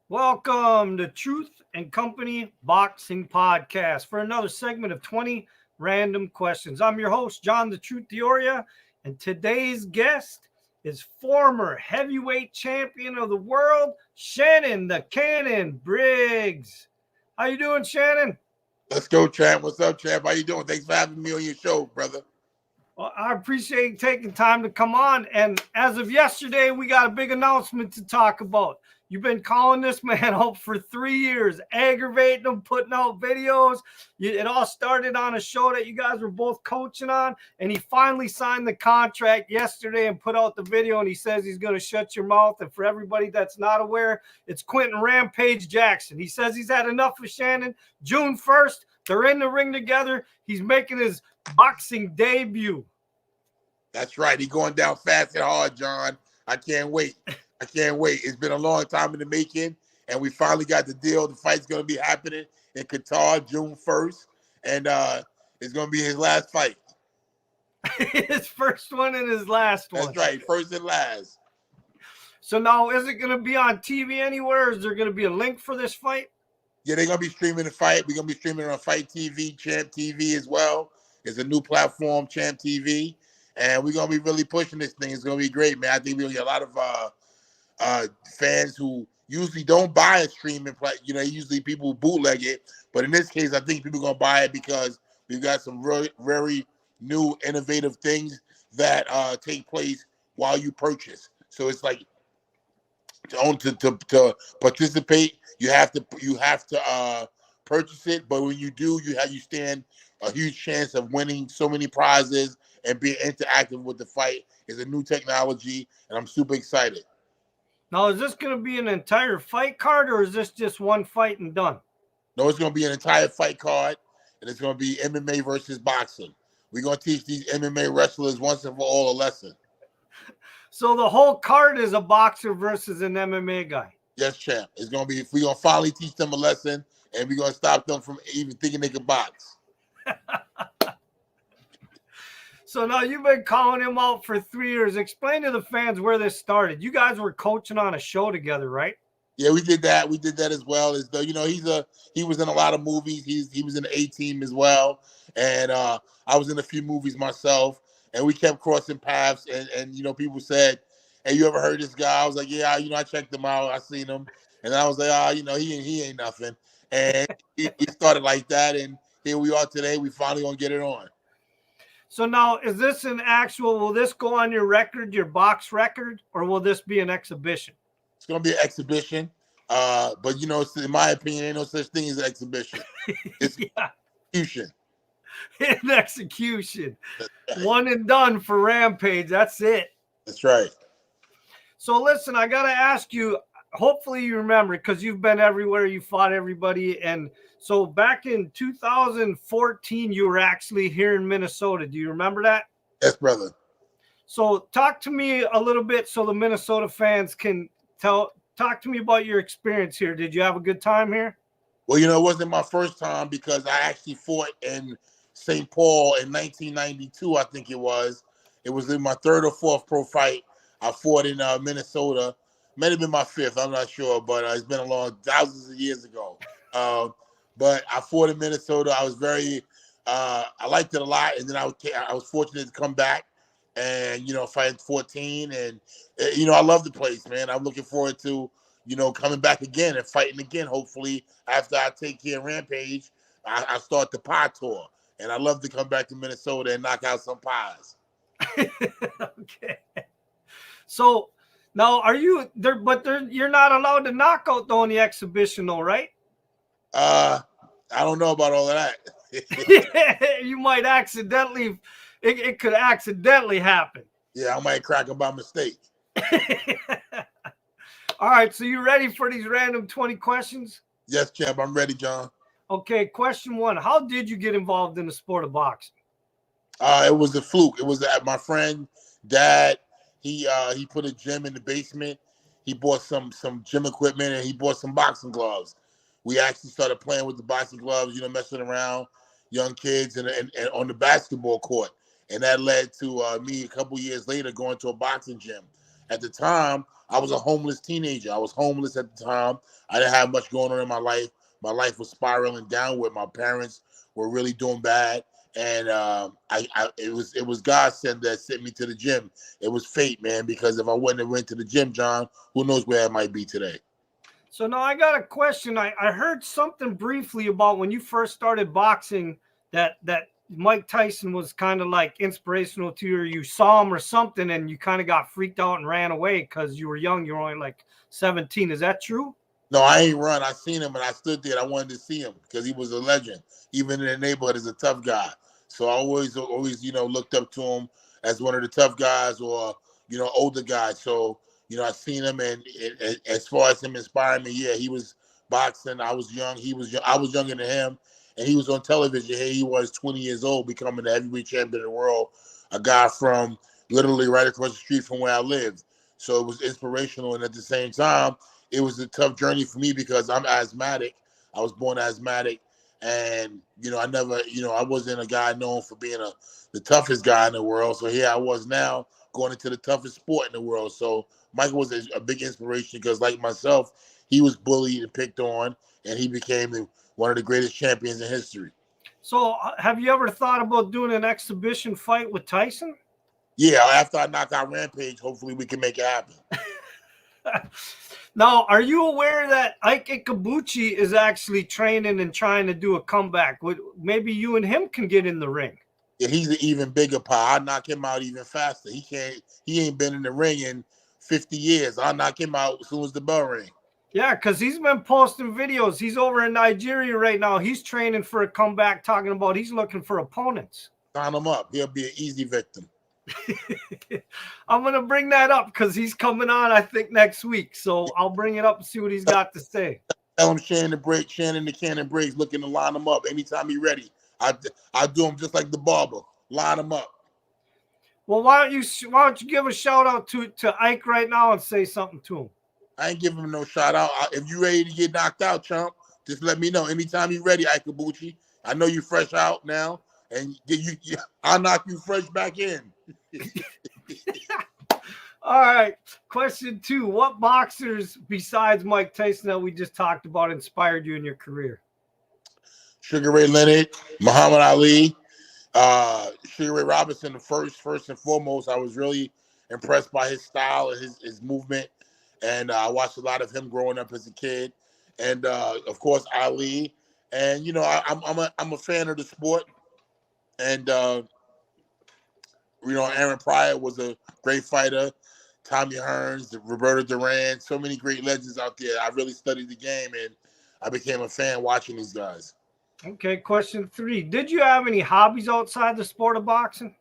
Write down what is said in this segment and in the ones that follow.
Welcome to Truth and Company Boxing Podcast for another segment of 20 random questions. I'm your host, John the Truth Dioria, and today's guest is former heavyweight champion of the world, Shannon the Cannon Briggs. How you doing, Shannon? Let's go, champ. What's up, champ? How you doing? Thanks for having me on your show, brother. Well, I appreciate you taking time to come on. And as of yesterday, we got a big announcement to talk about. You've been calling this man out for 3 years, aggravating him, putting out videos. It all started on a show that you guys were both coaching on, and he finally signed the contract yesterday and put out the video, and he says he's going to shut your mouth. And for everybody that's not aware, it's Quinton Rampage Jackson. He says he's had enough of Shannon. June 1st, they're in the ring together. He's making his boxing debut. That's right. He's going down fast and hard, John. I can't wait. It's been a long time in the making, and we finally got the deal. The fight's going to be happening in Qatar June 1st, and it's going to be his last fight. His first one and his last one. That's right, first and last. So now, is it going to be on TV anywhere? Is there going to be a link for this fight? Yeah, they're going to be streaming the fight. We're going to be streaming on Fight TV, Champ TV as well. It's a new platform, Champ TV, and we're going to be really pushing this thing. It's going to be great, man. I think we're going to get a lot of fans who usually don't buy a streaming platform. Usually people bootleg it, but in this case, I think people are gonna buy it because we've got some very new, innovative things that take place while you purchase. So it's like to participate, you have to purchase it. But when you do, you stand a huge chance of winning so many prizes and being interactive with the fight. It's a new technology, and I'm super excited. Now, is this going to be an entire fight card, or is this just one fight and done? No, it's going to be an entire fight card, and it's going to be MMA versus boxing. We're going to teach these MMA wrestlers once and for all a lesson. So the whole card is a boxer versus an MMA guy? Yes, champ. It's going to be, we're going to finally teach them a lesson, and we're going to stop them from even thinking they can box. So now you've been calling him out for 3 years. Explain to the fans where this started. You guys were coaching on a show together, right? Yeah, we did that. We did that as well. As though, he was in a lot of movies. He was in the A-Team as well, and I was in a few movies myself. And we kept crossing paths. And people said, "Hey, you ever heard this guy?" I was like, "Yeah, I checked him out. I seen him." And I was like, he ain't nothing." And he started like that, and here we are today. We finally gonna get it on. So now, is this will this go on your record, your box record, or will this be an exhibition? It's going to be an exhibition. But, in my opinion, ain't no such thing as an exhibition. It's execution. An execution. Right. One and done for Rampage. That's it. That's right. So listen, I got to ask you, hopefully you remember, because you've been everywhere, you fought everybody, and so back in 2014, you were actually here in Minnesota. Do you remember that? Yes, brother. So talk to me a little bit so the Minnesota fans can talk to me about your experience here. Did you have a good time here? Well, it wasn't my first time because I actually fought in St. Paul in 1992, I think it was. It was in my third or fourth pro fight. I fought in Minnesota. Might have been my fifth, I'm not sure, but it's been a long, thousands of years ago. But I fought in Minnesota. I was I liked it a lot. And then I was fortunate to come back and, fight 14. And, I love the place, man. I'm looking forward to, coming back again and fighting again. Hopefully, after I take care of Rampage, I start the pie tour. And I love to come back to Minnesota and knock out some pies. Okay. So now are you there, but you're not allowed to knock out though in the exhibition though, right? I don't know about all of that. You might accidentally, it could accidentally happen. Yeah, I might crack them by mistake. All right, so you ready for these random 20 questions? Yes, champ, I'm ready, John. Okay, question 1. How did you get involved in the sport of boxing? It was a fluke. It was my friend, dad. He put a gym in the basement. He bought some gym equipment, and he bought some boxing gloves. We actually started playing with the boxing gloves, messing around, young kids, and on the basketball court. And that led to me a couple years later going to a boxing gym. At the time, I was a homeless teenager. I was homeless at the time. I didn't have much going on in my life. My life was spiraling downward. My parents were really doing bad, and it was God sent me to the gym. It was fate, man. Because if I wouldn't have went to the gym, John, who knows where I might be today. So now I got a question. I heard something briefly about when you first started boxing that Mike Tyson was kind of like inspirational to you, or you saw him or something and you kind of got freaked out and ran away because you were young. You were only like 17. Is that true? No, I ain't run. I seen him and I stood there. I wanted to see him because he was a legend. Even in the neighborhood, as a tough guy. So I always, looked up to him as one of the tough guys or, older guys. So, I seen him and as far as him inspiring me, yeah, he was boxing. I was young. He was young. I was younger than him. And he was on television. Here he was 20 years old, becoming the heavyweight champion of the world. A guy from literally right across the street from where I lived. So it was inspirational. And at the same time, it was a tough journey for me because I'm asthmatic. I was born asthmatic. And, I wasn't a guy known for being the toughest guy in the world. So here I was now going into the toughest sport in the world. So Michael was a big inspiration because, like myself, he was bullied and picked on, and he became one of the greatest champions in history. So have you ever thought about doing an exhibition fight with Tyson? Yeah, after I knock out Rampage, hopefully we can make it happen. Now, are you aware that Ike Ikabuchi is actually training and trying to do a comeback? Maybe you and him can get in the ring. Yeah, he's an even bigger pie. I'll knock him out even faster. He ain't been in the ring in 50 years. I'll knock him out as soon as the bell rings. Yeah, because he's been posting videos. He's over in Nigeria right now. He's training for a comeback, talking about he's looking for opponents. Sign him up. He'll be an easy victim. I'm going to bring that up because he's coming on, I think, next week. So I'll bring it up and see what he's got to say. Tell him Shannon the Cannon Briggs looking to line him up anytime he's ready. I do him just like the barber. Line him up. Well, why don't you give a shout out to Ike right now and say something to him? I ain't giving him no shout out. If you ready to get knocked out, chump, just let me know. Anytime you're ready, Ike Ikabuchi. I know you fresh out now, and I'll knock you fresh back in. All right. Question 2. What boxers besides Mike Tyson that we just talked about inspired you in your career? Sugar Ray Leonard, Muhammad Ali, Sugar Ray Robinson, the first and foremost. I was really impressed by his style and his movement. And I watched a lot of him growing up as a kid. And, of course, Ali. And, I'm a fan of the sport. And, Aaron Pryor was a great fighter. Tommy Hearns, Roberto Duran, so many great legends out there. I really studied the game, and I became a fan watching these guys. Okay, question 3. Did you have any hobbies outside the sport of boxing?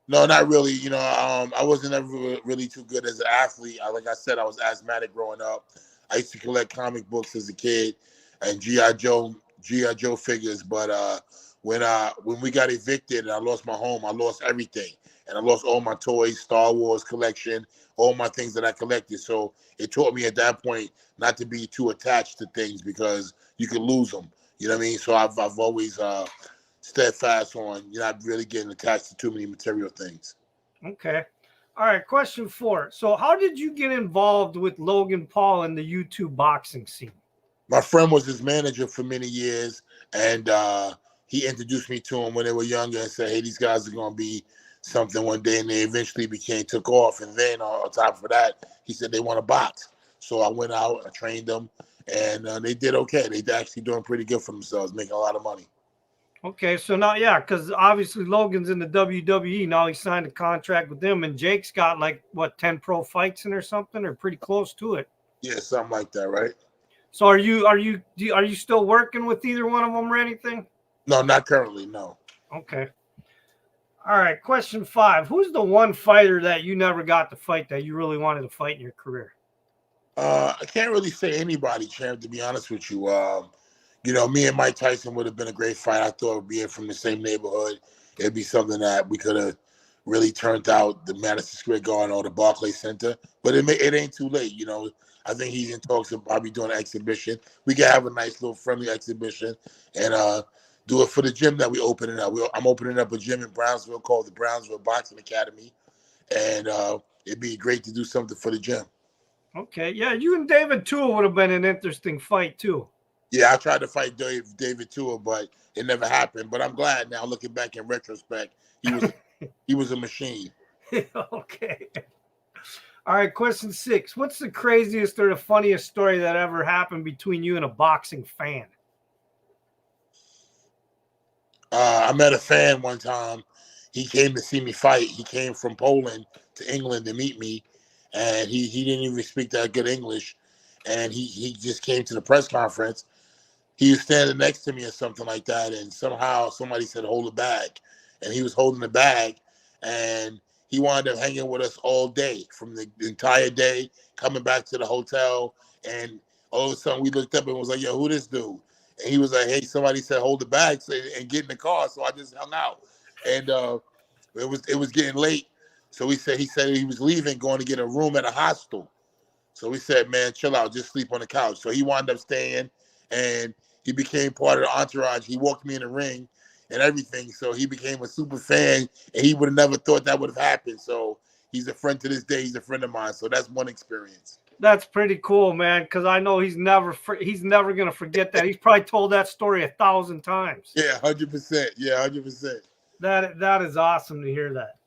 No, not really. I wasn't ever really too good as an athlete. Like I said, I was asthmatic growing up. I used to collect comic books as a kid and G.I. Joe figures. But when we got evicted and I lost my home, I lost everything. And I lost all my toys, Star Wars collection, all my things that I collected. So it taught me at that point not to be too attached to things because you could lose them. You know what I mean? So I've always steadfast on you're not really getting attached to too many material things. Okay. All right. Question 4. So how did you get involved with Logan Paul in the YouTube boxing scene? My friend was his manager for many years, and he introduced me to him when they were younger and said, hey, these guys are going to be something one day, and they eventually took off. And then on top of that, he said they want to box. So I went out, I trained them, and they did okay. They actually doing pretty good for themselves, making a lot of money. Okay, so now, yeah, because obviously Logan's in the WWE now. He signed a contract with them, and Jake's got 10 pro fights in or something, or pretty close to it. Yeah, something like that, right? So are you still working with either one of them or anything? No, not currently. No. Okay. All right. Question 5. Who's the one fighter that you never got to fight that you really wanted to fight in your career? I can't really say anybody, champ, to be honest with you. Me and Mike Tyson would have been a great fight. I thought being from the same neighborhood, it'd be something that we could have really turned out the Madison Square Garden or the Barclays Center. But it ain't too late. I think he's in talks of probably doing an exhibition. We can have a nice little friendly exhibition and do it for the gym that we opening up. I'm opening up a gym in Brownsville called the Brownsville Boxing Academy. and it'd be great to do something for the gym. Okay, yeah, you and David Tool would have been an interesting fight too. Yeah, I tried to fight David Tua, but it never happened. But I'm glad now, looking back in retrospect, he was a machine. Okay. All right, question 6. What's the craziest or the funniest story that ever happened between you and a boxing fan? I met a fan one time. He came to see me fight. He came from Poland to England to meet me, and he didn't even speak that good English. And he just came to the press conference. He was standing next to me or something like that, and somehow somebody said, "Hold the bag," and he was holding the bag, and he wound up hanging with us all day, from the entire day, coming back to the hotel, and all of a sudden we looked up and was like, "Yo, who this dude?" And he was like, "Hey, somebody said hold the bag and get in the car," so I just hung out, and it was getting late, so he said he was leaving, going to get a room at a hostel. So we said, "Man, chill out, just sleep on the couch." So he wound up staying, and he became part of the entourage. He walked me in the ring and everything. So he became a super fan, and he would have never thought that would have happened. So he's a friend to this day. He's a friend of mine. So that's one experience. That's pretty cool, man, because I know he's never going to forget that. He's probably told that story 1,000 times. Yeah, 100%. Yeah, 100%. That is awesome to hear that.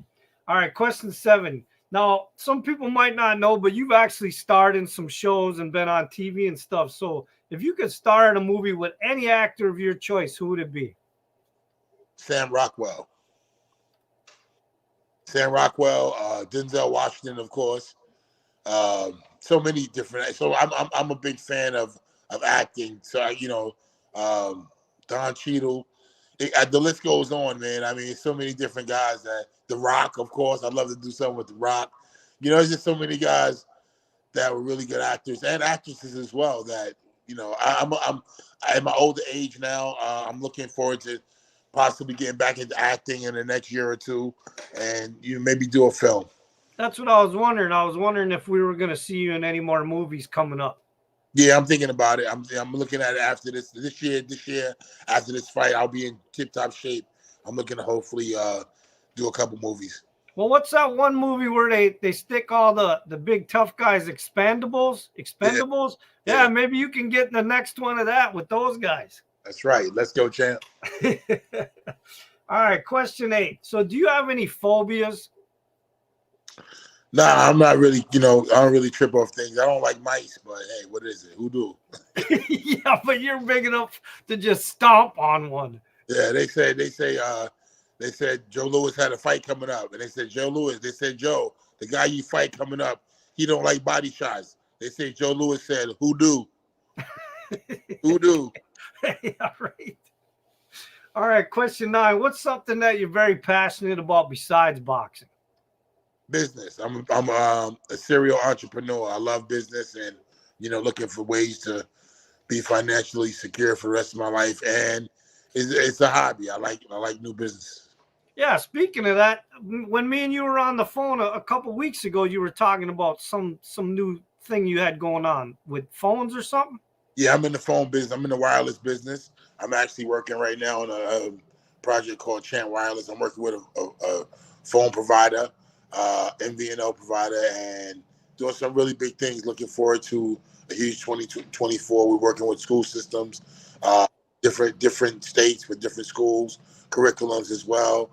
All right, question 7. Now, some people might not know, but you've actually starred in some shows and been on TV and stuff. So if you could star in a movie with any actor of your choice, who would it be? Sam Rockwell. Sam Rockwell, Denzel Washington, of course. So many different. So I'm a big fan of acting. So Don Cheadle. The list goes on, man. I mean, so many different guys. The Rock, of course. I'd love to do something with The Rock. There's just so many guys that were really good actors and actresses as well. That I'm at my older age now. I'm looking forward to possibly getting back into acting in the next year or two, and maybe do a film. That's what I was wondering. I was wondering if we were going to see you in any more movies coming up. Yeah, I'm thinking about it. I'm looking at it after this year after this fight. I'll be in tip top shape. I'm looking to hopefully do a couple movies. Well, what's that one movie where they stick all the big tough guys, Expendables? Yeah, maybe you can get in the next one of that with those guys. That's right. Let's go, champ. All right, question 8. So do you have any phobias? Nah, I'm not really, I don't really trip off things. I don't like mice, but hey, what is it? Who do? Yeah, but you're big enough to just stomp on one. Yeah, they said Joe Louis had a fight coming up, and they said Joe, the guy you fight coming up, he don't like body shots. They said Joe Louis said, "Who do? Who do?" Yeah, right. All right, question 9. What's something that you're very passionate about besides boxing? Business. I'm a serial entrepreneur. I love business, and looking for ways to be financially secure for the rest of my life. And it's a hobby. I like new business. Yeah, speaking of that, when me and you were on the phone a couple weeks ago, you were talking about some new thing you had going on with phones or something. Yeah, I'm in the phone business. I'm in the wireless business. I'm actually working right now on a project called Chant Wireless. I'm working with a phone provider, MVNO provider, and doing some really big things. Looking forward to a huge 2024. We're working with school systems, different states with different schools, curriculums as well,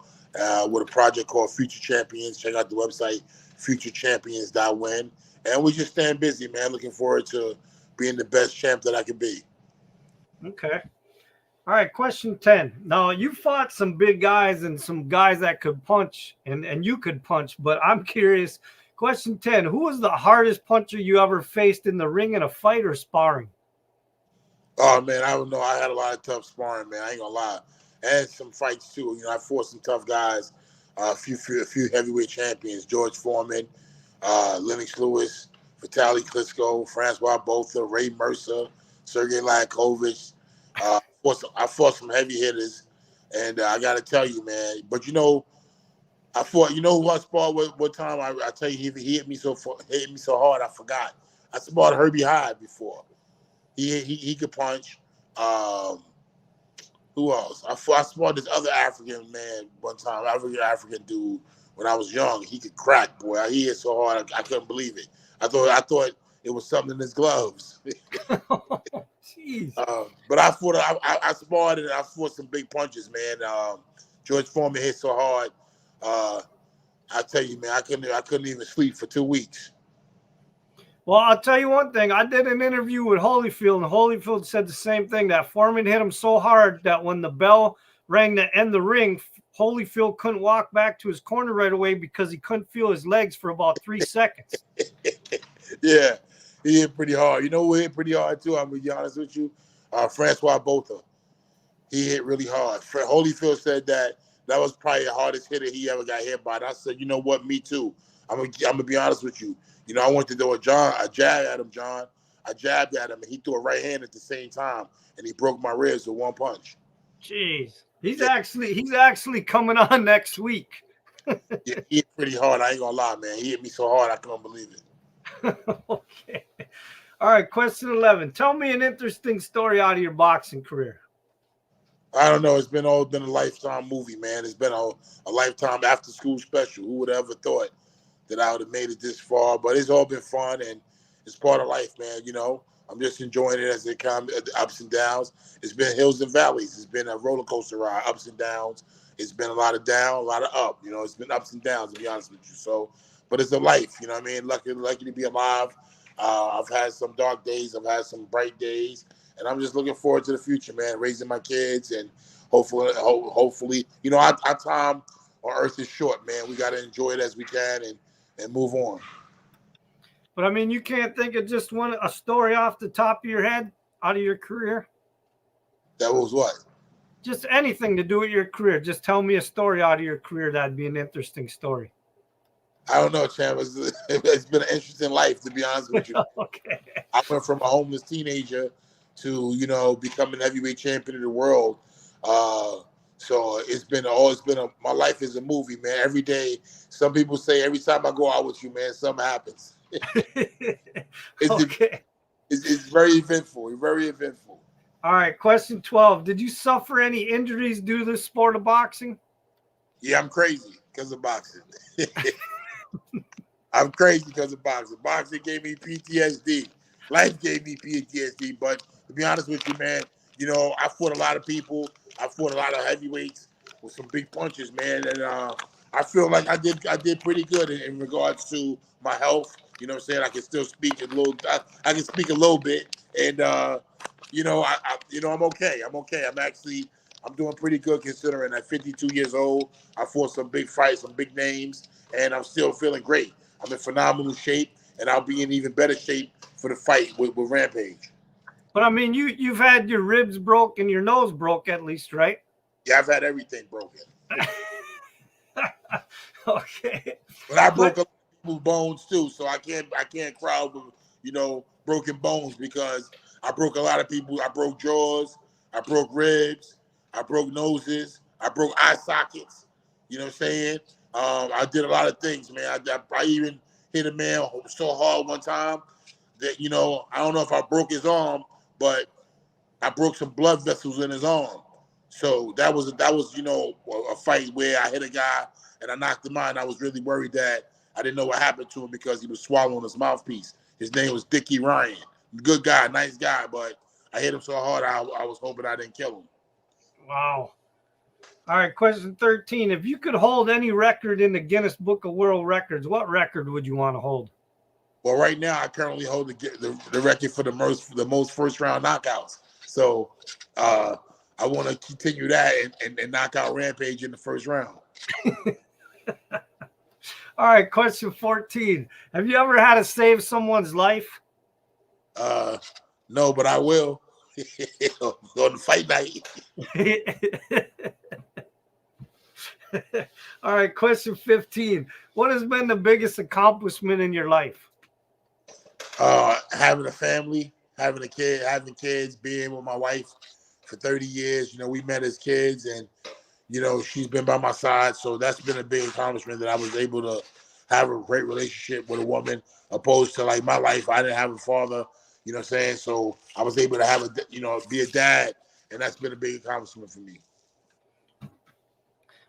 with a project called Future Champions. Check out the website, futurechampions.win. And we just staying busy, man. Looking forward to being the best champ that I can be. Okay. All right, question 10. Now, you fought some big guys and some guys that could punch, and you could punch, but I'm curious. Question 10, who was the hardest puncher you ever faced in the ring in a fight or sparring? Oh, man, I don't know. I had a lot of tough sparring, man. I ain't going to lie. I had some fights, too. I fought some tough guys, a few heavyweight champions, George Foreman, Lennox Lewis, Vitaly Klitschko, Francois Botha, Ray Mercer, Sergey Lakovich. I fought some heavy hitters, and I got to tell you, man. But I fought. You know who I sparred with? What time? I tell you, he hit me so hard, I forgot. I sparred Herbie Hyde before. He could punch. Who else? I sparred this other African man one time. African dude when I was young. He could crack, boy. He hit so hard, I couldn't believe it. I thought it was something in his gloves. Jeez. But I sparred and I fought some big punches, man. George Foreman hit so hard. I tell you, man, I couldn't even sleep for 2 weeks. Well, I'll tell you one thing. I did an interview with Holyfield, and Holyfield said the same thing, that Foreman hit him so hard that when the bell rang to end the ring, Holyfield couldn't walk back to his corner right away because he couldn't feel his legs for about 3 seconds. Yeah, he hit pretty hard. You know who hit pretty hard too? I'm going to be honest with you. Francois Botha. He hit really hard. Holyfield said that was probably the hardest hitter he ever got hit by. And I said, you know what? Me too. I'm gonna be honest with you. You know, I went to do a jab at him, John. I jabbed at him, and he threw a right hand at the same time, and he broke my ribs with one punch. Jeez, he's actually coming on next week. Yeah, he hit pretty hard. I ain't gonna lie, man. He hit me so hard I couldn't believe it. Okay. All right, question 11. Tell me an interesting story out of your boxing career. I don't know. It's been a lifetime movie, man. It's been a lifetime after school special. Who would have ever thought that I would have made it this far? But it's all been fun, and it's part of life, man. You know, I'm just enjoying it as it comes, the ups and downs. It's been hills and valleys. It's been a roller coaster ride, ups and downs. It's been a lot of down, a lot of up. You know, it's been ups and downs, to be honest with you. So, but it's a life, you know what I mean? Lucky to be alive. I've had some dark days. I've had some bright days. And I'm just looking forward to the future, man, raising my kids. And hopefully, you know, our time on earth is short, man. We got to enjoy it as we can and move on. But, I mean, you can't think of just a story off the top of your head out of your career? That was what? Just anything to do with your career. Just tell me a story out of your career. That'd be an interesting story. I don't know, Cham. It's been an interesting life, to be honest with you. Okay. I went from a homeless teenager to, you know, becoming heavyweight champion of the world. So my life is a movie, man. Every day, some people say every time I go out with you, man, something happens. It's very eventful. It's very eventful. All right, question 12. Did you suffer any injuries due to the sport of boxing? Yeah, I'm crazy because of boxing. I'm crazy because of boxing. Boxing gave me PTSD. Life gave me PTSD. But to be honest with you, man, you know, I fought a lot of people. I fought a lot of heavyweights with some big punches, man. And I feel like I did pretty good in regards to my health. You know what I'm saying? I can still speak a little. I can speak a little bit, and you know, I'm okay. I'm doing pretty good considering at 52 years old. I fought some big fights, some big names, and I'm still feeling great. I'm in phenomenal shape, and I'll be in even better shape for the fight with Rampage. But I mean, you've had your ribs broke and your nose broke at least, right? Yeah, I've had everything broken. Okay. But I broke a lot of people's bones too, so I can't cry over, you know, broken bones because I broke a lot of people. I broke jaws, I broke ribs, I broke noses, I broke eye sockets. You know what I'm saying? I did a lot of things, man. I even hit a man so hard one time that, you know, I don't know if I broke his arm, but I broke some blood vessels in his arm. So that was you know, a fight where I hit a guy and I knocked him out. And I was really worried that I didn't know what happened to him because he was swallowing his mouthpiece. His name was Dickie Ryan. Good guy, nice guy, but I hit him so hard I was hoping I didn't kill him. Wow. All right, question 13. If you could hold any record in the Guinness Book of World Records, what record would you want to hold? Well, right now I currently hold the record for the most first round knockouts. So I want to continue that and knock out Rampage in the first round. All right, question 14. Have you ever had to save someone's life? No, but I will on the fight night. All right, question 15. What has been the biggest accomplishment in your life? Having a family, having kids, being with my wife for 30 years. You know, we met as kids and, you know, she's been by my side. So that's been a big accomplishment that I was able to have a great relationship with a woman opposed to like my life. I didn't have a father, you know what I'm saying? So I was able to be a dad. And that's been a big accomplishment for me.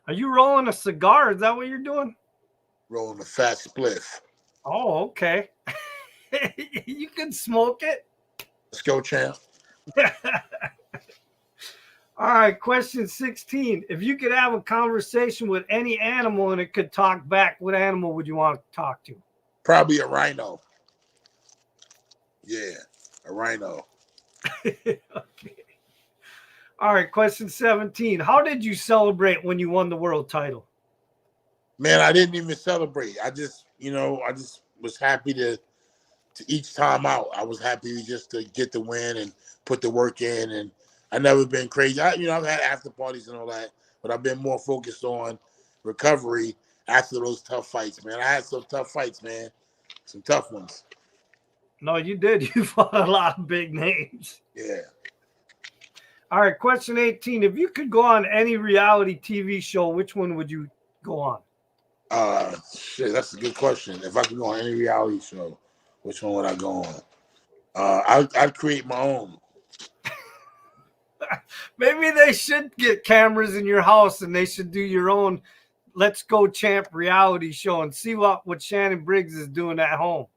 Are you rolling a cigar? Is that what you're doing? rolling a fat spliff. Oh, okay. You can smoke it. Let's go, champ. All right, question 16. If you could have a conversation with any animal and it could talk back, what animal would you want to talk to? Probably a rhino. Yeah, a rhino. Okay. All right, question 17. How did you celebrate when you won the world title? Man, I didn't even celebrate. I just was happy to each time out. I was happy just to get the win and put the work in. And I never been crazy. I've had after parties and all that, but I've been more focused on recovery after those tough fights, man. I had some tough fights, man. Some tough ones. No, you did. You fought a lot of big names. Yeah. All right, question 18. If you could go on any reality TV show, which one would you go on? Shit, that's a good question. If I could go on any reality show, which one would I go on? I'd create my own. Maybe they should get cameras in your house and they should do your own Let's Go Champ reality show and see what Shannon Briggs is doing at home.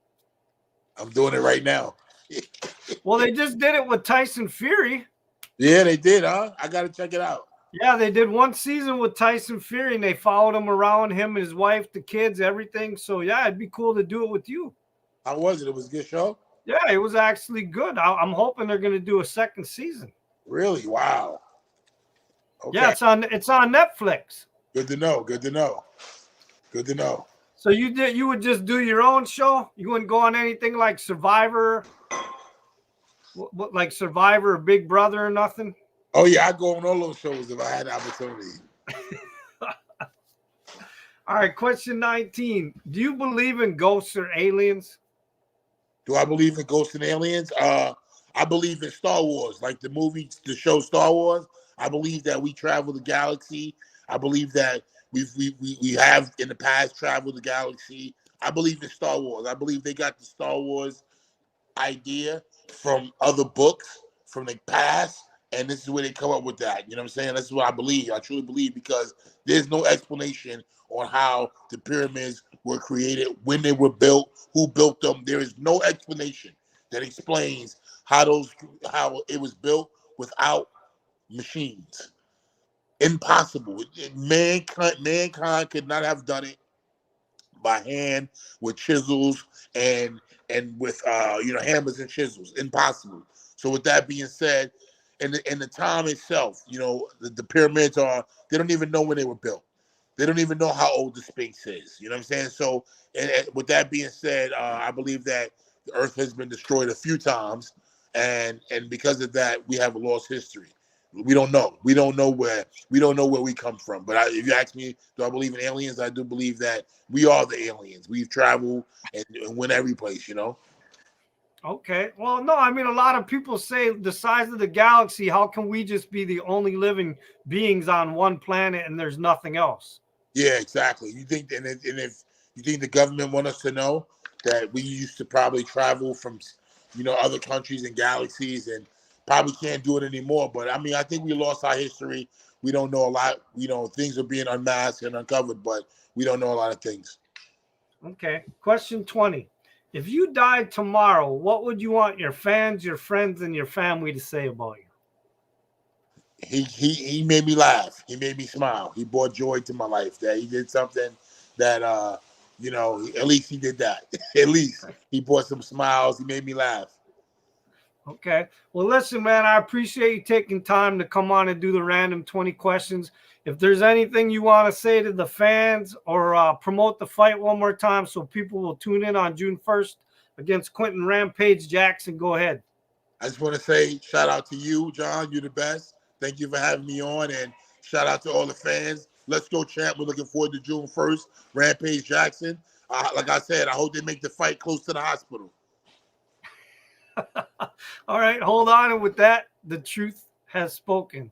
I'm doing it right now. Well, they just did it with Tyson Fury. Yeah, they did, huh? I got to check it out. Yeah, they did one season with Tyson Fury and they followed him around, him, his wife, the kids, everything. So, yeah, it'd be cool to do it with you. How was it? It was a good show? Yeah, it was actually good. I'm hoping they're going to do a second season. Really? Wow. Okay. Yeah, it's on Netflix. Good to know. Good to know. Good to know. So you would just do your own show? You wouldn't go on anything like Survivor, like Survivor or Big Brother or nothing? Oh yeah, I'd go on all those shows if I had the opportunity. All right, question 19. Do you believe in ghosts or aliens? Do I believe in ghosts and aliens? I believe in Star Wars, like the show Star Wars. I believe that we travel the galaxy. I believe that we have in the past traveled the galaxy. I believe in Star Wars. I believe they got the Star Wars idea from other books from the past, and this is where they come up with that. You know what I'm saying? This is what I believe. I truly believe, because there's no explanation on how the pyramids were created, when they were built, who built them. There is no explanation that explains how it was built without machines. Impossible. Mankind could not have done it by hand with chisels and with hammers and chisels. Impossible. So with that being said, in the time itself, the pyramids they don't even know when they were built. They don't even know how old the Sphinx is. You know what I'm saying? So and with that being said, I believe that the Earth has been destroyed a few times, and because of that, we have a lost history. We don't know. We don't know where we come from. But if you ask me, do I believe in aliens? I do believe that we are the aliens. We've traveled and went every place, Okay. Well, no, I mean, a lot of people say the size of the galaxy, how can we just be the only living beings on one planet and there's nothing else? Yeah, exactly. You think, and if you think the government want us to know that we used to probably travel from, other countries and galaxies, and probably can't do it anymore. But I mean, I think we lost our history. We don't know a lot. Things are being unmasked and uncovered, but we don't know a lot of things. Okay. Question 20. If you died tomorrow, what would you want your fans, your friends, and your family to say about you? He made me laugh. He made me smile. He brought joy to my life. That he did something that at least he did that. At least he brought some smiles. He made me laugh. Okay. Well, listen, man, I appreciate you taking time to come on and do the random 20 questions. If there's anything you want to say to the fans or promote the fight one more time so people will tune in on June 1st against Quinton Rampage Jackson, go ahead. I just want to say shout out to you, John. You're the best. Thank you for having me on, and shout out to all the fans. Let's go, champ. We're looking forward to June 1st, Rampage Jackson. Like I said, I hope they make the fight close to the hospital. All right, hold on. And with that, the truth has spoken.